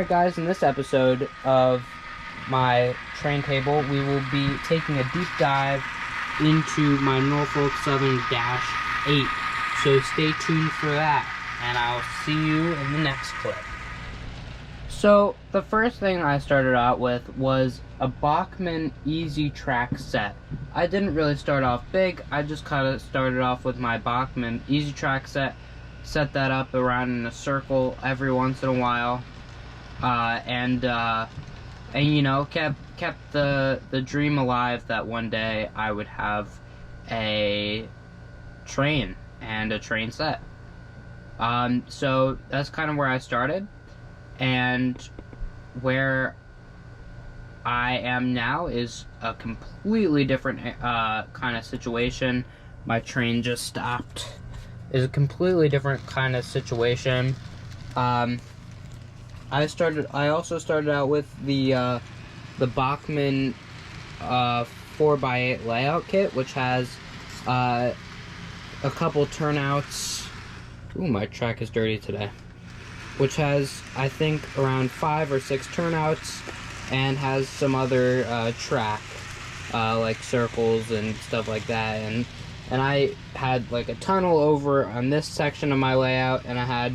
Alright guys, in this episode of my train table, we will be taking a deep dive into my Norfolk Southern Dash 8. So stay tuned for that, and I'll see you in the next clip. So the first thing I started out with was a Bachmann Easy Track set. I didn't really start off big, I just kind of started off with my Bachmann Easy Track set that up around in a circle every once in a while. And you know, kept the dream alive that one day I would have a train and a train set. So that's kind of where I started, and where I am now is a completely different kind of situation. My train just stopped. Is a completely different kind of situation. I also started out with the Bachmann 4x8 layout kit, which has a couple turnouts. Ooh, my track is dirty today. Which has, I think, around 5 or 6 turnouts, and has some other track, like circles and stuff like that. And I had like a tunnel over on this section of my layout, and I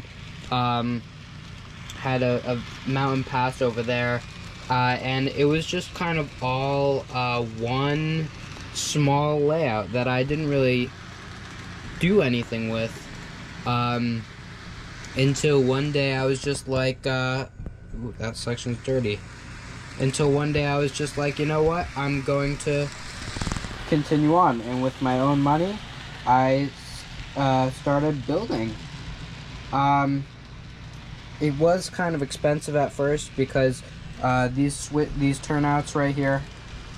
had a mountain pass over there, and it was just kind of all one small layout that I didn't really do anything with, until one day I was just like, ooh, that section's dirty. Until one day I was just like, you know what, I'm going to continue on, and with my own money I started building. It was kind of expensive at first because these turnouts right here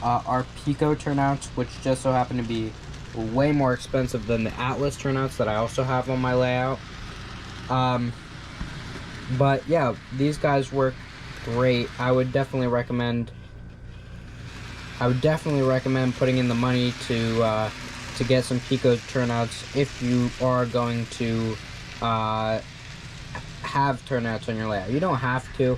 are Pico turnouts, which just so happen to be way more expensive than the Atlas turnouts that I also have on my layout. But yeah, these guys work great. I would definitely recommend putting in the money to get some Pico turnouts if you are going to have turnouts on your layout. You don't have to.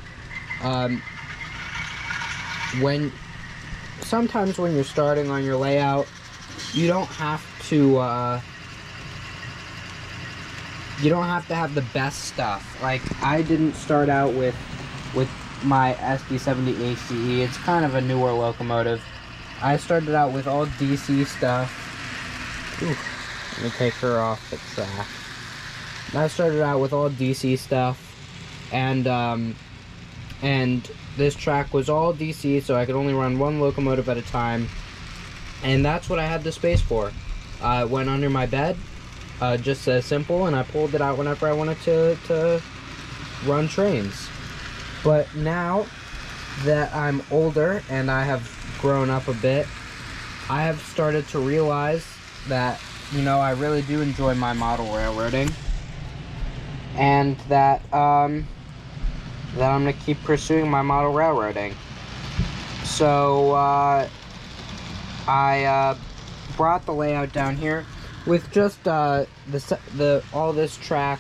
Sometimes when you're starting on your layout, you don't have to have the best stuff. Like, I didn't start out with my SD70 ACE. It's kind of a newer locomotive. I started out with all DC stuff. Ooh, let me take her off the track. I started out with all DC stuff, and this track was all DC, so I could only run one locomotive at a time, and that's what I had the space for. It went under my bed, just as simple, and I pulled it out whenever I wanted to run trains. But now that I'm older and I have grown up a bit, I have started to realize that, you know, I really do enjoy my model railroading, and that I'm gonna keep pursuing my model railroading. So I brought the layout down here with just all this track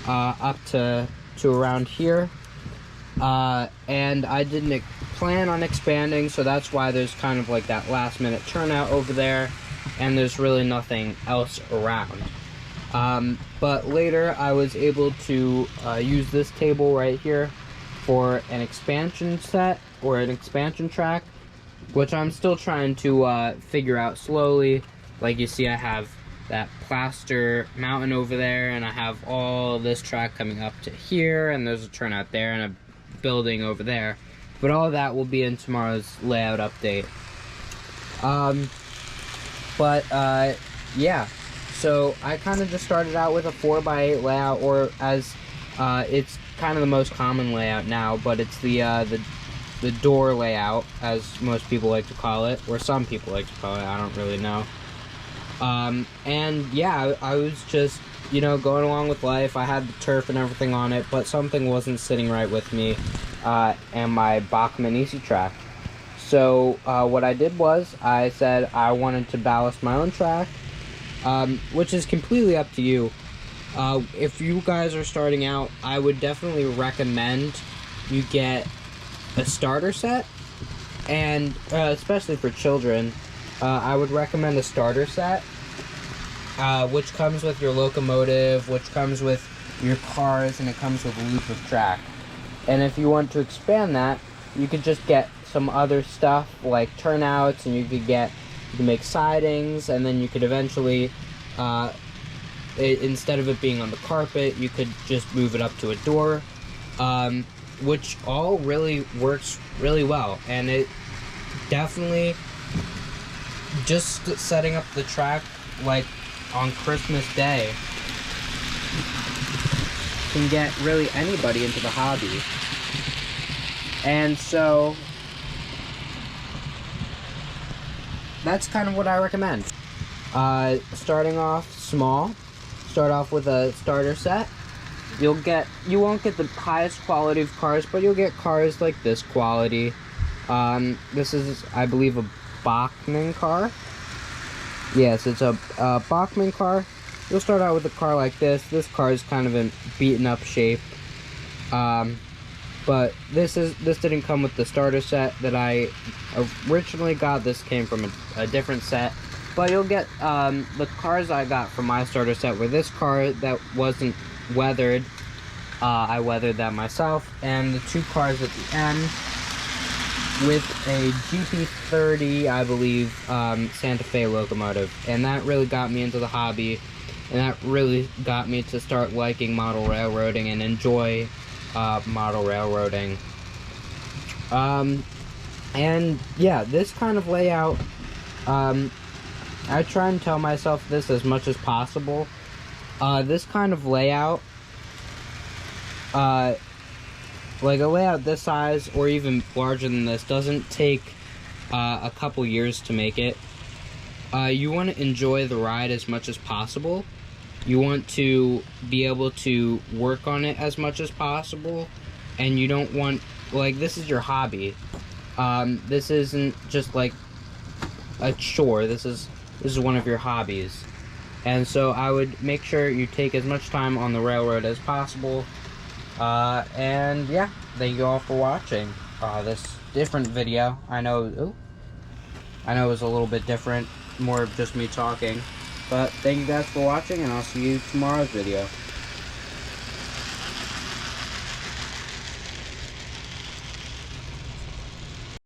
up to around here, and I didn't plan on expanding, so that's why there's kind of like that last minute turnout over there, and there's really nothing else around. But later I was able to use this table right here for an expansion set or an expansion track, which I'm still trying to figure out slowly. Like you see, I have that plaster mountain over there, and I have all this track coming up to here, and there's a turnout there and a building over there. But all of that will be in tomorrow's layout update. Yeah, so I kind of just started out with a 4x8 layout, or as it's kind of the most common layout now, but it's the door layout, as most people like to call it, or some people like to call it, I don't really know. And yeah, I was just, you know, going along with life. I had the turf and everything on it, but something wasn't sitting right with me and my Bachmann Easy Track. So what I did was I said I wanted to ballast my own track, which is completely up to you. If you guys are starting out, I would definitely recommend you get a starter set, and especially for children, I would recommend a starter set, which comes with your locomotive, which comes with your cars, and it comes with a loop of track. And if you want to expand that, you could just get some other stuff like turnouts, and you can make sidings, and then you could eventually, instead of it being on the carpet, you could just move it up to a door, which all really works really well. And it definitely, just setting up the track like on Christmas Day can get really anybody into the hobby. And so that's kind of what I recommend. Starting off small, start off with a starter set. You won't get the highest quality of cars, but you'll get cars like this quality. This is, I believe, a Bachmann car. Yes, it's a Bachmann car. You'll start out with a car like this. This car is kind of in beaten up shape. But this didn't come with the starter set that I originally got. This came from a different set. But you'll get, the cars I got from my starter set were this car that wasn't weathered. I weathered that myself. And the two cars at the end with a GP30, I believe, Santa Fe locomotive. And that really got me into the hobby. And that really got me to start liking model railroading and enjoy model railroading. And yeah, this kind of layout, I try and tell myself this as much as possible. This kind of layout, like a layout this size or even larger than this, doesn't take a couple years to make it. You want to enjoy the ride as much as possible. You want to be able to work on it as much as possible, and you don't want, like, this is your hobby. This isn't just like a chore. This is one of your hobbies. And so I would make sure you take as much time on the railroad as possible. And yeah, thank you all for watching this different video. I know it was a little bit different, more of just me talking. But thank you guys for watching, and I'll see you tomorrow's video.